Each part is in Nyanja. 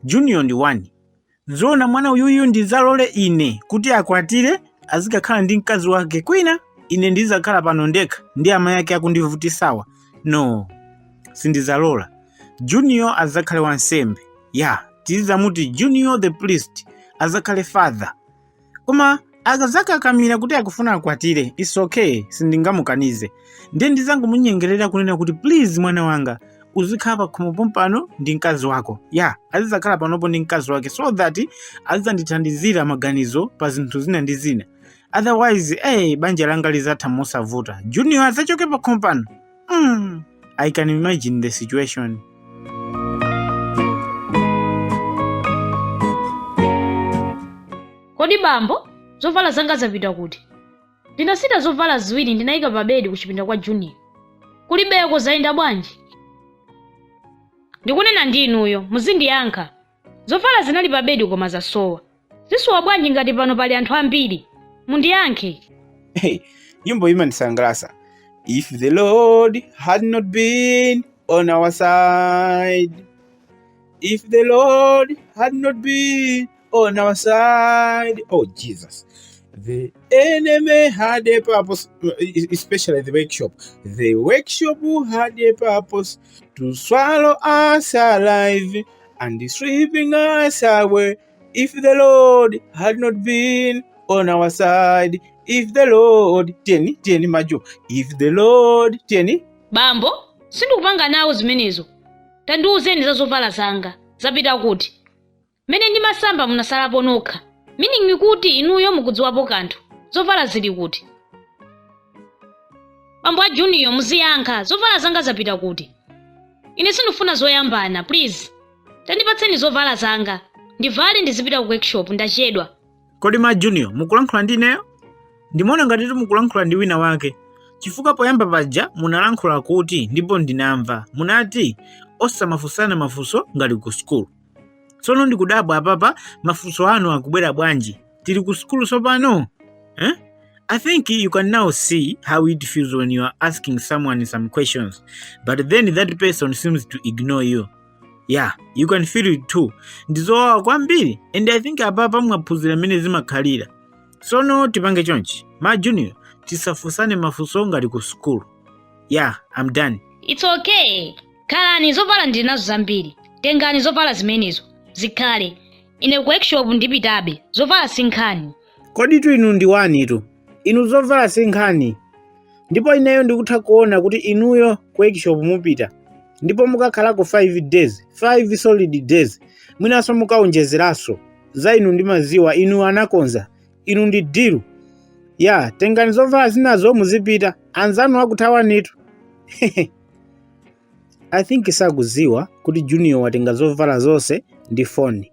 Junior ndi wani. Zona mwana uyuyu ndizalole ine kuti akwatire azikakhala ndi mkazi wake kwina, ine ndizakhala pano ndekha ndi amayi ake akundivutisawa. No, sindizalola. Junior azakhale wansembe. Tizamuti Junior the priest azakhale father. Koma akazakakamira kuti akufuna akwatire, it's okay, sindingamukanize. Ndiye ndizangomunyengerera kunena kuti please mwana wanga uzikhala pakhomo pompano ndi mkazi wako. Azizakhala panopo ndi mkazi wake so that azandithandizira maganizo pa zinthu zina ndi zina. Otherwise, banja langa lizatha mosavuta. Junior azachoke pakhomo pano. I can imagine the situation. Kodi bambo, zovala zanga zapita kuti? Ndinasita zovala ziwiri ndinayika pa bedi kuchipinda kwa Junior. Kulibeko zayenda bwanji? Ndikunena ndi inuyo, muzindiyankha. Zovala zinali pa bedi koma zasowa. Zisowa bwanji ngati pano pali anthu ambiri? Mundiyankhe. Nyimbo imandisangalatsa. If the Lord had not been on our side. If the Lord had not been on our side. Oh, Jesus. The enemy had a purpose, especially the workshop. The workshop had a purpose to swallow us alive and sweeping us away. If the Lord had not been on our side. If the Lord, tieni majo. If the Lord, tieni. Bambo, sindikupanga nawo zimenezo. Tandiuzeni za zovala zanga. Zapita kuti? Mene ndi masamba munasalapo nokha. Meaning mikuti inuyo mukudziwapo kanthu. Zovala zili kuti? Bambo a Junior muziyankha, zovala zanga zapita kuti? Ine sindifuna zoyambana, please. Tandipatseni zovala zanga. Ndivale ndizipita ku workshop ndachedwa. Kodi ma Junior, mukulankhula ndi ineyo? Ndimona ngati mukulankhula ndi wina wake. Chifukwa poyamba paja munalankhula kuti ndipo ndinamva. Munati osamafunsana mafunso ngati ku school. Tsono ndikudabwa apapa mafunso anu akubwera bwanji. Tili ku school sopano? I think you can now see how it feels when you are asking someone some questions, but then that person seems to ignore you. You can feel it too. Ndizowawa kwambiri, and I think apapa mwaphunzira mene zimakhalira. Sono tipange chonchi. Ma Junior, tisafunsane mafunso ngati ku school. I'm done. It's okay. Khalani zovala ndinazo zambiri. Tengani zovala zimenezo. Zikhale. Ine ku workshop ndipitabe. Zovala sinkhani. Kodi tu inu ndi wani tu? Inu zovala sinkhani. Ndipo ineyo ndikutha kuona kuti inuyo ku workshop mupita. Ndipo mukakhalako 5 days. 5 solid days. Mwinaso mukaonjezeraso. Za inu ndimaziwa inu anakonza. Inu ndi diru. Tengani zovala zinazo muzipita. Anzanu akuthawanitu. I think sakuziwa kuti Junior watenga zovala zonse ndi phone.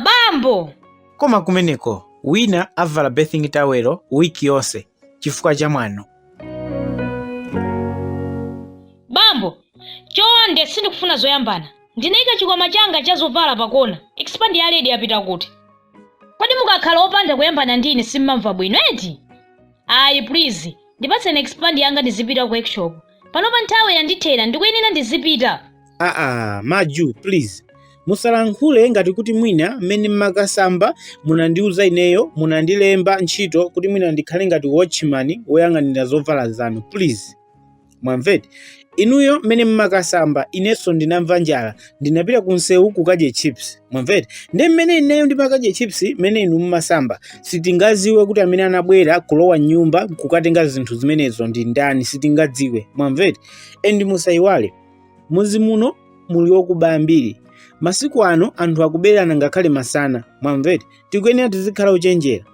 Bambo! Koma kumeneko, wina avala bathing towel wiki yonse chifukwa cha mwano. Bambo, chonde sindikufuna zoyambana. Ndinayika chikwama changa cha zovala pakona. Expand ya lady apita kuti? Kodi mukakhala opanda kuyambana ndine simmamva bwino eti? Please, ndipatseni expand yanga ndizipita ku workshop. Panopa nthawi yandithera ndikuyenera ndizipita. Maju, please. Musalankhule ngati kuti mwina mmene mmakasamba munandiuza ineyo munandilemba ntchito kuti mwina ndikhale ngati watchman woyang'anira zovala zanu, please. Mwamveti? Inuyo mmene mmakasamba inenso ndinamva njala ndinapita ku nsewu kukadye chips. Mwamveti? Ndi mmene ineyo ndimakadye chips mmene inu mmasamba sitingaziwe kuti amene anabwera kulowa nyumba kukatenga zinthu zimenezo ndi ndani, sitingadziwe. Mwamveti? Endi musayiwale muzi muno muli okubaya mbiri. Masiku ano anthu akuberana ngakhale masana. Mwamveti? Tikuyenera tizikhala ochenjera.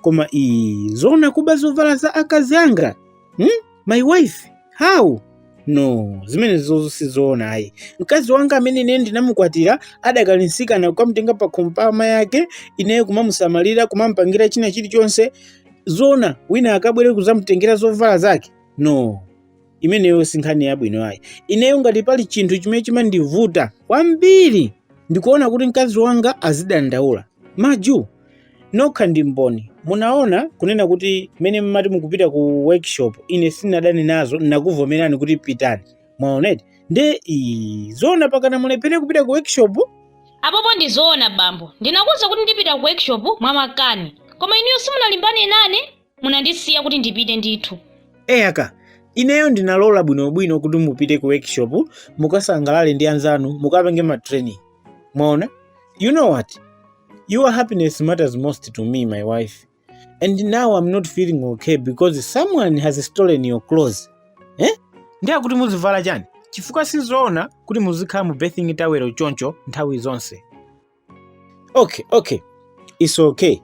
Koma zona kuba zovala za akazi anga? My wife? How? No, zimenezo sizoona ayi. Mkazi wanga amene ine ndinamukwatira adakalisikana kukamutenga pa kompama yake, ineyo kumamusamalira, kumampangira china chilichonse. Zona wina akabwere kuzamutengera zovala zake? No. Imeneyo sinkhani yabwino ayi. Ineyo ngati pali chinthu chimene chimandivuta kwambiri ndikuona kuti mkazi wanga azidandaula. Maju, nokha ndi mboni. Munaona kunena kuti mene mmati mukupita ku workshop ine sinadani nazo nakuvomerani kuti pitani. mwaonedi nde zona pakana mulepere kupita ku workshop. Apopo ndizoona bambo, ndinakuwuza kuti ndipita ku workshop mwamakani, koma inuyo simunalimbane nane, munandisiya kuti ndipite ndithu. Aka ineyo ndinalola bwinobwino kuti mupite ku workshop mukasangalale ndi anzanu mukapenge ma training. Mwaona, you know what, your happiness matters most to me, my wife, and now I'm not feeling okay because someone has stolen your clothes. Ndiye kuti muzivala chani chifukwa sizoona kuti muzikhala mu bathing towel choncho nthawi zonse. Okay, it's okay.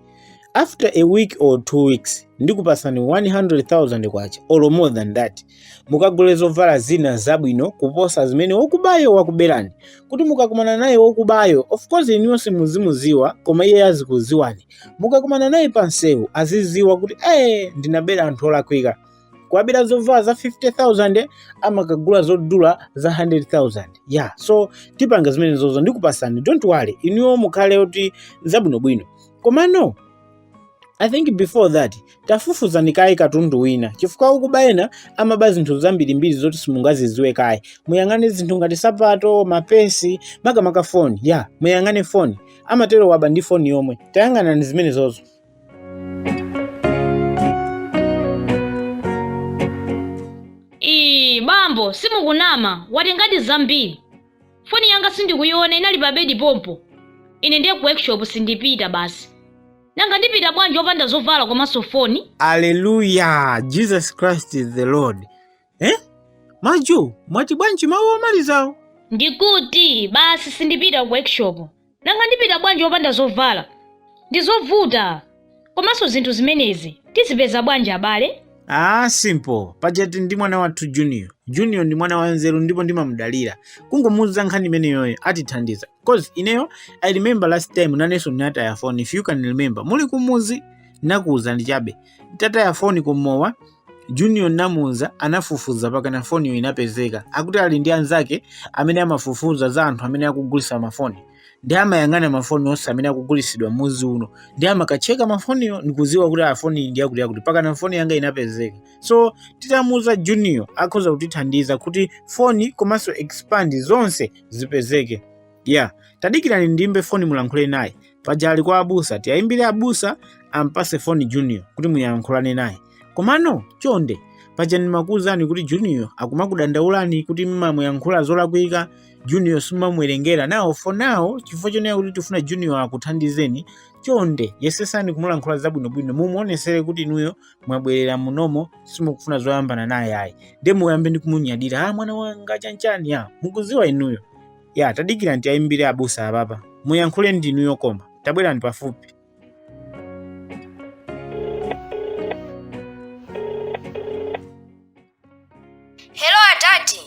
After a week or 2 weeks ndikupasani 100,000 kwacha or more than that, mukagule zovala zina zabwino kuposa zimene wokubayo wakuberani, kuti mukakumana naye wokubayo, of course inuyo simuzimuziwa koma iye azikuziwani, mukakumana naye pansewu aziziwa kuti ndinabera anthu olakwika. Kuwabira zovala za 50,000 amakagula zodula za 100,000. Yeah, so tipanga zimene zozo ndikupasani, don't worry, inuyo mukhale kuti zabwinobwino. Koma no, I think before that tafufuzani kayi katundu wina, chifukwa ukubayena amaba zinthu zambirimbiri zoti simungaziziwe kayi. Muyang'ane zinthu ngati sapato, mapesi, makamaka foni. Yeah, muyang'ane foni, amatero waba ndi foni yomwe. Tayang'anani zimene zozo. Bambo, simukunama, watengadi zambiri. Foni yanga sindikuyiona, inali pa bedi pompo. Ine ndiye ku workshop sindipita basi. Nanga ndipita bwanji opanda zovala komanso foni? Hallelujah, Jesus Christ is the Lord. Maju, mwati bwanji mawu omalizawo? Ndikuti basi sindipita ku workshop. Nanga ndipita bwanji opanda zovala? Ndizovuta. Komanso zinthu zimenezi tizipeza bwanji abale? Simple. Pajati ndi mwana wathu Junior ndi mwana wanzeru ndipo ndimamudalira. Kungomuza nkhani imeneyo atithandiza. Cause ineyo I remember last time naneso ndinataya phone, if you can remember. Muli kumuzi nakuuza ndichabe. Tataya phone kumowa, Junior namuza anafufuza paka na phone yo inapezeka. Akuti ali ndi anzake amene amafufuza za anthu amene akugulisa mafoni. Ndi amayang'ana mafoni onse amene akugulisidwa muzi uno. Ndi amakacheka mafoni yo ndikuziwa kuti afoni ndi akuti paka na phone yanga inapezeka. So titamuza Junior akhoza kutithandiza kuti phone komanso expand zonse zipezeke. Yeah, tadikirani ndimbe phone mulankhule naye. Pajali kwa abusa, tiayimbire abusa ampase phone Junior kuti muyankhulane naye. Komano chonde pajani makuzani kuti Junior akumakudandaulani kuti muyankhula zolakwika, Junior simamwerengera nawo for now, chifukwa chonena kuti tifuna Junior akuthandizeni. Chonde yesesani kumulankhula zabwinobwino, mumuonesere kuti inuyo mwabwerera munomo simukufuna zoyambana naye ayi. Nde muyambe ndi kumunyadira, mwana wanga chanchani mukuziwa inuyo. Tadikira nti ayimbire abusa ababa. Muyankhule ndi inuyo koma. Tabwerani pafupi. Hello atati.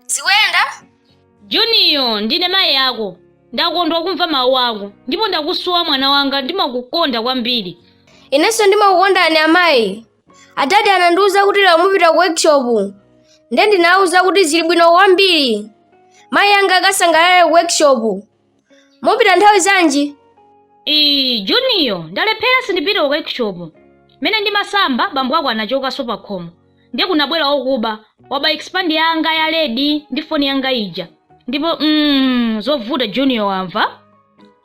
Zikwenda? Junior, ndine mayi yako. Ndakondwa kumva mawu ako. Ndipo ndakusowa mwana wanga, ndimakukonda kwambiri. Inenso ndimakukondani amayi. Atati anandiwuza kuti lero mupita ku workshop. Nde ndinawuza kuti zili bwino kwambiri. Mayi yanga akasangalale ku workshop. Mupita nthawi zanji? Junior, ndalephera sindipita ku workshop. Mene ndimasamba bambo ako anachoka sopa khomo. Ndiye kunabwera okuba, waba expand yanga ya lady ndi phone yanga ija. Ndipo zovuta Junior wamva.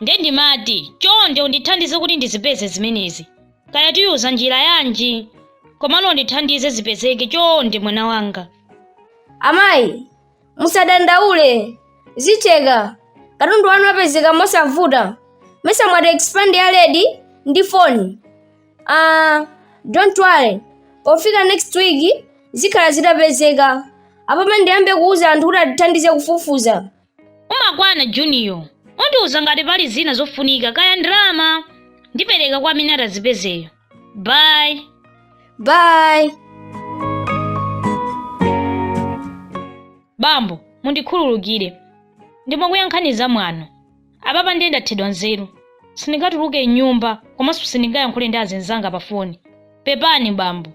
Nde ndimati, chonde undithandize kuti ndizipeze zimenezi. Kaya tiyuza njira yanji. Komano undithandize zipezeke chonde mwana wanga. Amayi, musadandaule. Zicheka. Katundu wanu apezeka mosavuta. Mesa mwati expand ya lady ndi phone. Don't worry. Pofika next week zikhala zitapezeka. Apapa ndiyambe kuuza anthu kuti atithandize kufufuza. Umakwana Junior. Undiuza ngati pali zina zofunika kaya ndrama. Ndipereka kwa amene atazipezeyo. Bye. Bye. Bambo, mundikhululukire. Ndimakuyankhaniza mwano. Apapa ndiye ndathedwa nzeru. Sindingatuluke nyumba, komanso sindingayankhule ndi azenzanga pa foni. Pepani bambo.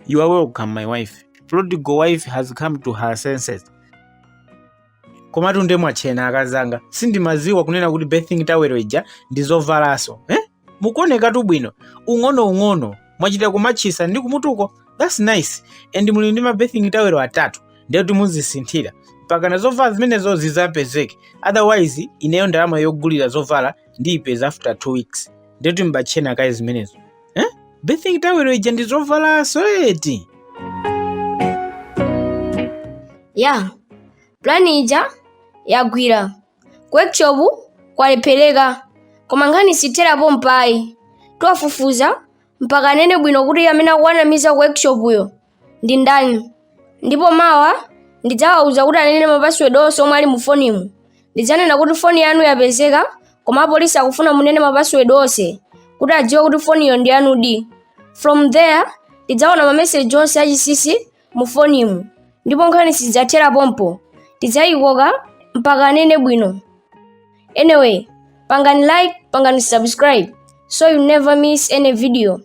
You are welcome, my wife. Prodigal wife has come to her senses. Komatu nde mwachena akazanga. Sindimaziwa kunena kuti bathing towel ija ndizovalaso. Mukuoneka tu bwino. Ung'ono mwachita kumachisa ndi kumutuko. That's nice. And muli ndi ma bathing towel atatu. Ndiye kuti muzisinthira. pakana zovala zimenezo zizapezeke, otherwise ineyo ndalama yogulira zovala ndiyipeza after 2 weeks. Ndeti mbachena kaye zimenezo bathing tawelo ija ndi zovalaso eti. Ya plani ija yagwira, workshop kwalephereka, koma nkhani sitherapo mpayi. Twafufuza mpaka nene bwino kuti amene akuwanamiza workshop ndi ndani, ndipo mawa ndidzawauza kuti anene mapassword onse omwe ali mu fonimu. Ndidzanena kuti foni yanu yapezeka, koma apolisi akufuna munene mapassword onse kuti adziwe kuti foniyo ndi yanudi. From there tidzaona mameseji onse achisisi mu fonimu, ndipo nkhani sidzathera pompo, tidzayikoka mpaka anene bwino. Anyway, pangani like, pangani subscribe so you never miss any video.